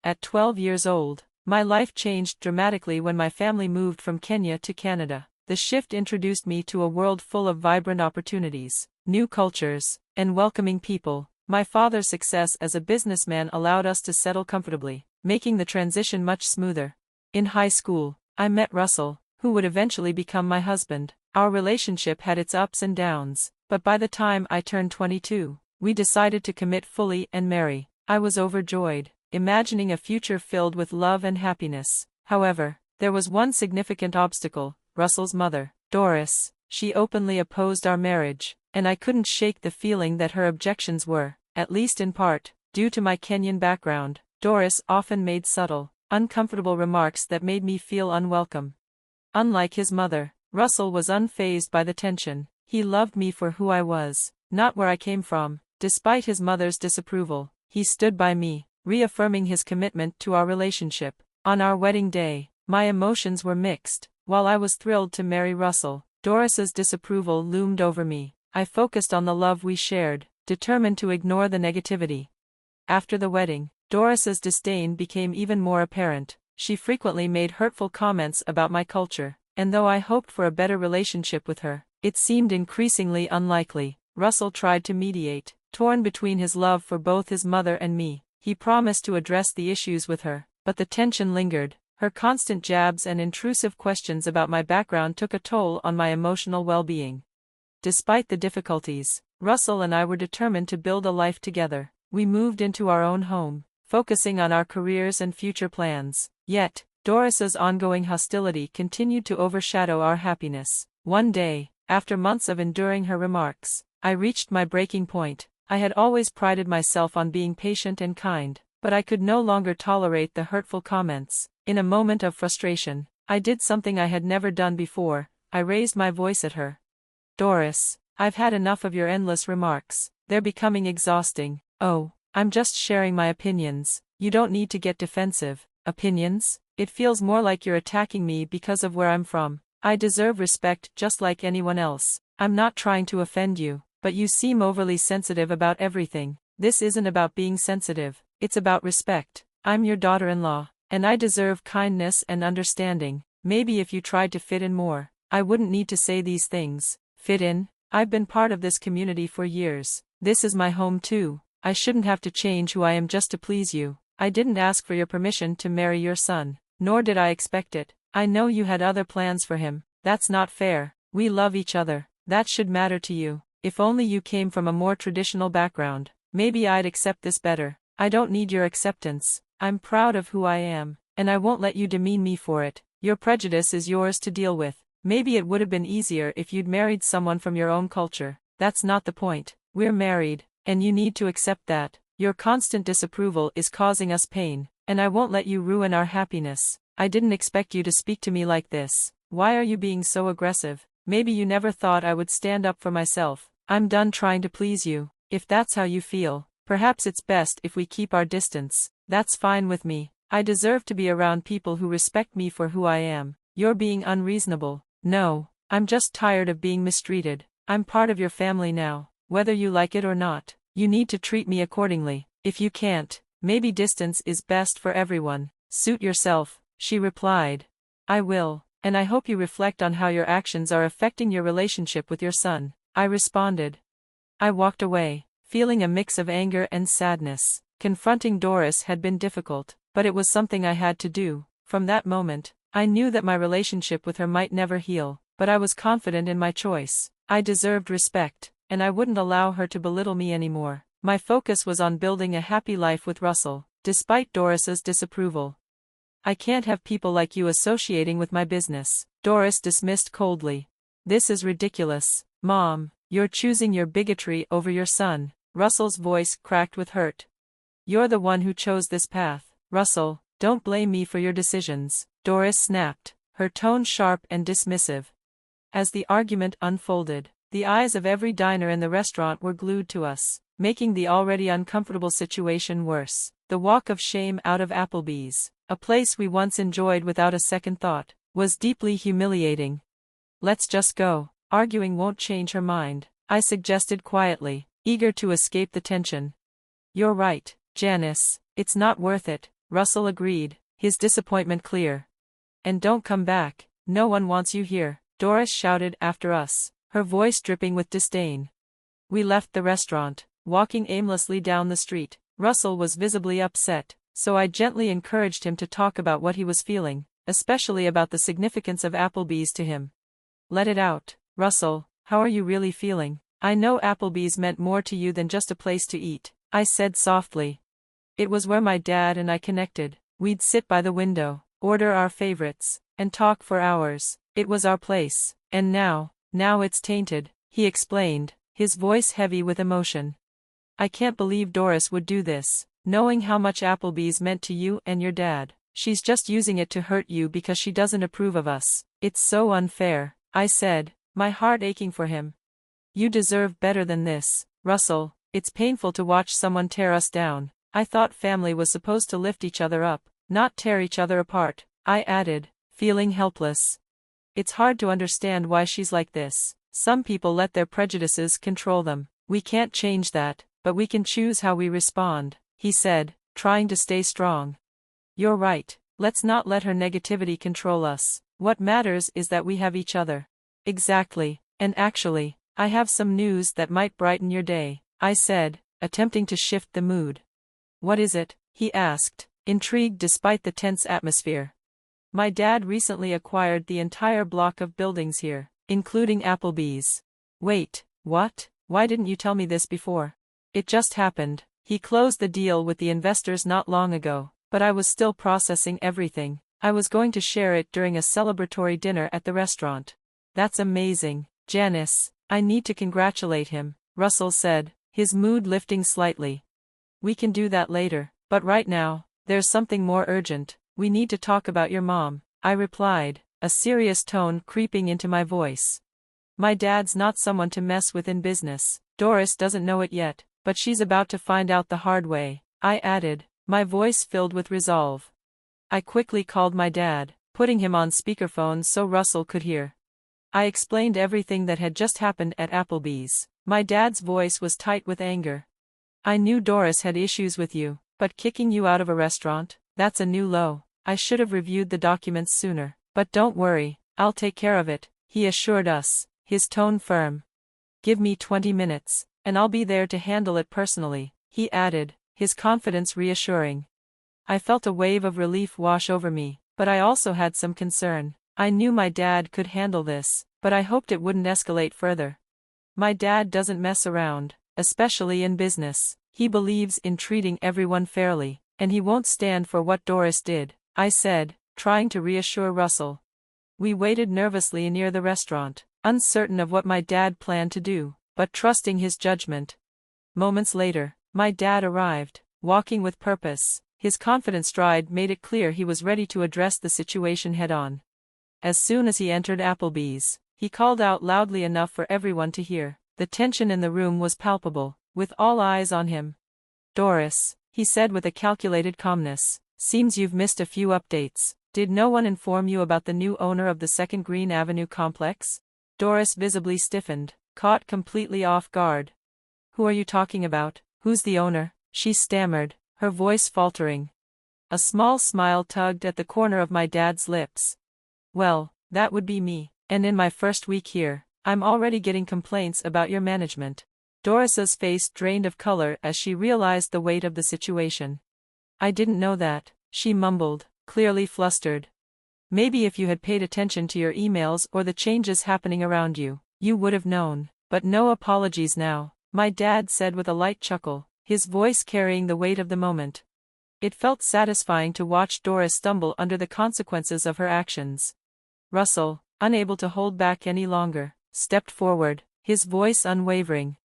At 12 years old, my life changed dramatically when my family moved from Kenya to Canada. The shift introduced me to a world full of vibrant opportunities, new cultures, and welcoming people. My father's success as a businessman allowed us to settle comfortably, making the transition much smoother. In high school, I met Russell, who would eventually become my husband. Our relationship had its ups and downs, but by the time I turned 22, we decided to commit fully and marry. I was overjoyed, imagining a future filled with love and happiness. However, there was one significant obstacle: Russell's mother, Doris. She openly opposed our marriage, and I couldn't shake the feeling that her objections were, at least in part, due to my Kenyan background. Doris often made subtle, uncomfortable remarks that made me feel unwelcome. Unlike his mother, Russell was unfazed by the tension. He loved me for who I was, not where I came from. Despite his mother's disapproval, he stood by me, reaffirming his commitment to our relationship. On our wedding day, my emotions were mixed. While I was thrilled to marry Russell, Doris's disapproval loomed over me. I focused on the love we shared, determined to ignore the negativity. After the wedding, Doris's disdain became even more apparent. She frequently made hurtful comments about my culture, and though I hoped for a better relationship with her, it seemed increasingly unlikely. Russell tried to mediate, torn between his love for both his mother and me. He promised to address the issues with her, but the tension lingered. Her constant jabs and intrusive questions about my background took a toll on my emotional well-being. Despite the difficulties, Russell and I were determined to build a life together. We moved into our own home, focusing on our careers and future plans. Yet, Doris's ongoing hostility continued to overshadow our happiness. One day, after months of enduring her remarks, I reached my breaking point. I had always prided myself on being patient and kind, but I could no longer tolerate the hurtful comments. In a moment of frustration, I did something I had never done before. I raised my voice at her. "Doris, I've had enough of your endless remarks. They're becoming exhausting." "Oh, I'm just sharing my opinions. You don't need to get defensive." "Opinions? It feels more like you're attacking me because of where I'm from. I deserve respect just like anyone else. I'm not trying to offend you, but you seem overly sensitive about everything." "This isn't about being sensitive, it's about respect. I'm your daughter-in-law, and I deserve kindness and understanding. Maybe if you tried to fit in more, I wouldn't need to say these things." "Fit in? I've been part of this community for years. This is my home too. I shouldn't have to change who I am just to please you. I didn't ask for your permission to marry your son, nor did I expect it. I know you had other plans for him. That's not fair. We love each other. That should matter to you. If only you came from a more traditional background, maybe I'd accept this better. I don't need your acceptance. I'm proud of who I am, and I won't let you demean me for it. Your prejudice is yours to deal with. Maybe it would have been easier if you'd married someone from your own culture. That's not the point. We're married, and you need to accept that. Your constant disapproval is causing us pain, and I won't let you ruin our happiness. I didn't expect you to speak to me like this. Why are you being so aggressive? Maybe you never thought I would stand up for myself. I'm done trying to please you. If that's how you feel, perhaps it's best if we keep our distance." "That's fine with me. I deserve to be around people who respect me for who I am." "You're being unreasonable." "No, I'm just tired of being mistreated. I'm part of your family now. Whether you like it or not, you need to treat me accordingly. If you can't, maybe distance is best for everyone." "Suit yourself," she replied. "I will, and I hope you reflect on how your actions are affecting your relationship with your son," I responded. I walked away, feeling a mix of anger and sadness. Confronting Doris had been difficult, but it was something I had to do. From that moment, I knew that my relationship with her might never heal, but I was confident in my choice. I deserved respect, and I wouldn't allow her to belittle me anymore. My focus was on building a happy life with Russell, despite Doris's disapproval. "I can't have people like you associating with my business," Doris dismissed coldly. "This is ridiculous, Mom. You're choosing your bigotry over your son." Russell's voice cracked with hurt. "You're the one who chose this path, Russell. Don't blame me for your decisions," Doris snapped, her tone sharp and dismissive. As the argument unfolded, the eyes of every diner in the restaurant were glued to us, making the already uncomfortable situation worse. The walk of shame out of Applebee's, a place we once enjoyed without a second thought, was deeply humiliating. "Let's just go. Arguing won't change her mind," I suggested quietly, eager to escape the tension. "You're right, Janice. It's not worth it. Russell agreed, his disappointment clear. And don't come back, no one wants you here, Doris shouted after us, her voice dripping with disdain. We left the restaurant, walking aimlessly down the street. Russell was visibly upset, so I gently encouraged him to talk about what he was feeling, especially about the significance of Applebee's to him. Let it out, Russell, how are you really feeling? I know Applebee's meant more to you than just a place to eat, I said softly. It was where my dad and I connected. We'd sit by the window, order our favorites, and talk for hours. It was our place, and now it's tainted, he explained, his voice heavy with emotion. I can't believe Doris would do this, knowing how much Applebee's meant to you and your dad. She's just using it to hurt you because she doesn't approve of us. It's so unfair, I said, my heart aching for him. You deserve better than this, Russell. It's painful to watch someone tear us down. I thought family was supposed to lift each other up, not tear each other apart, I added, feeling helpless. It's hard to understand why she's like this. Some people let their prejudices control them. We can't change that, but we can choose how we respond, he said, trying to stay strong. You're right, let's not let her negativity control us. What matters is that we have each other. Exactly, and actually, I have some news that might brighten your day, I said, attempting to shift the mood. What is it? He asked, intrigued despite the tense atmosphere. My dad recently acquired the entire block of buildings here, including Applebee's. Wait, what? Why didn't you tell me this before? It just happened. He closed the deal with the investors not long ago, but I was still processing everything. I was going to share it during a celebratory dinner at the restaurant. That's amazing, Janice. I need to congratulate him, Russell said, his mood lifting slightly. We can do that later, but right now, there's something more urgent. We need to talk about your mom, I replied, a serious tone creeping into my voice. My dad's not someone to mess with in business. Doris doesn't know it yet, but she's about to find out the hard way, I added, my voice filled with resolve. I quickly called my dad, putting him on speakerphone so Russell could hear. I explained everything that had just happened at Applebee's. My dad's voice was tight with anger. I knew Doris had issues with you, but kicking you out of a restaurant, that's a new low. I should have reviewed the documents sooner, but don't worry, I'll take care of it, he assured us, his tone firm. Give me 20 minutes, and I'll be there to handle it personally, he added, his confidence reassuring. I felt a wave of relief wash over me, but I also had some concern. I knew my dad could handle this, but I hoped it wouldn't escalate further. My dad doesn't mess around, especially in business. He believes in treating everyone fairly, and he won't stand for what Doris did, I said, trying to reassure Russell. We waited nervously near the restaurant, uncertain of what my dad planned to do, but trusting his judgment. Moments later, my dad arrived, walking with purpose. His confident stride made it clear he was ready to address the situation head-on. As soon as he entered Applebee's, he called out loudly enough for everyone to hear. The tension in the room was palpable, with all eyes on him. Doris, he said with a calculated calmness, seems you've missed a few updates. Did no one inform you about the new owner of the 2nd Green Avenue complex? Doris visibly stiffened, caught completely off guard. Who are you talking about? Who's the owner? She stammered, her voice faltering. A small smile tugged at the corner of my dad's lips. Well, that would be me, and in my first week here, I'm already getting complaints about your management. Doris's face drained of color as she realized the weight of the situation. I didn't know that, she mumbled, clearly flustered. Maybe if you had paid attention to your emails or the changes happening around you, you would have known, but no apologies now, my dad said with a light chuckle, his voice carrying the weight of the moment. It felt satisfying to watch Doris stumble under the consequences of her actions. Russell, unable to hold back any longer, stepped forward, his voice unwavering.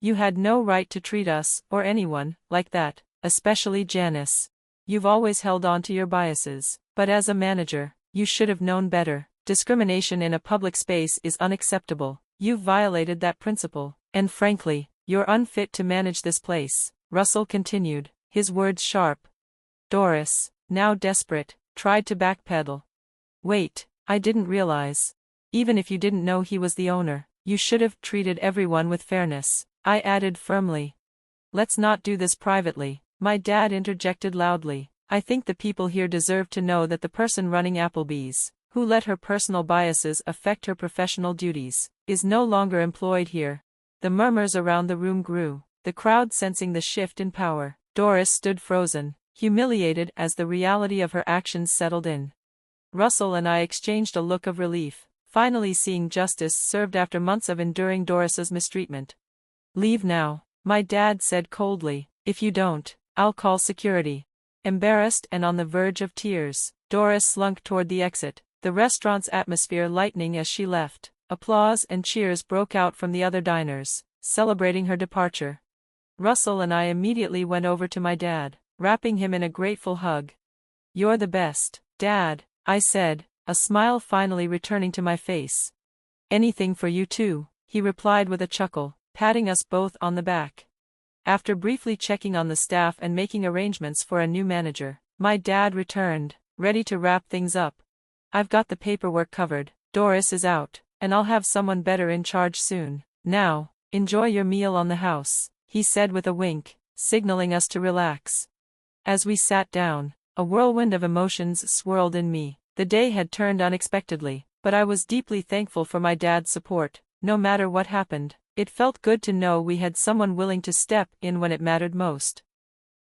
You had no right to treat us, or anyone, like that, especially Janice. You've always held on to your biases, but as a manager, you should have known better. Discrimination in a public space is unacceptable. You've violated that principle, and frankly, you're unfit to manage this place, Russell continued, his words sharp. Doris, now desperate, tried to backpedal. Wait, I didn't realize. Even if you didn't know he was the owner, you should have treated everyone with fairness, I added firmly. Let's not do this privately, my dad interjected loudly, I think the people here deserve to know that the person running Applebee's, who let her personal biases affect her professional duties, is no longer employed here. The murmurs around the room grew, the crowd sensing the shift in power. Doris stood frozen, humiliated as the reality of her actions settled in. Russell and I exchanged a look of relief, finally seeing justice served after months of enduring Doris's mistreatment. "Leave now," my dad said coldly. "If you don't, I'll call security." Embarrassed and on the verge of tears, Doris slunk toward the exit, the restaurant's atmosphere lightening as she left. Applause and cheers broke out from the other diners, celebrating her departure. Russell and I immediately went over to my dad, wrapping him in a grateful hug. "You're the best, Dad," I said, a smile finally returning to my face. "Anything for you too," he replied with a chuckle, patting us both on the back. After briefly checking on the staff and making arrangements for a new manager, my dad returned, ready to wrap things up. "I've got the paperwork covered, Doris is out, and I'll have someone better in charge soon. Now, enjoy your meal on the house," he said with a wink, signaling us to relax. As we sat down, a whirlwind of emotions swirled in me. The day had turned unexpectedly, but I was deeply thankful for my dad's support. No matter what happened, it felt good to know we had someone willing to step in when it mattered most.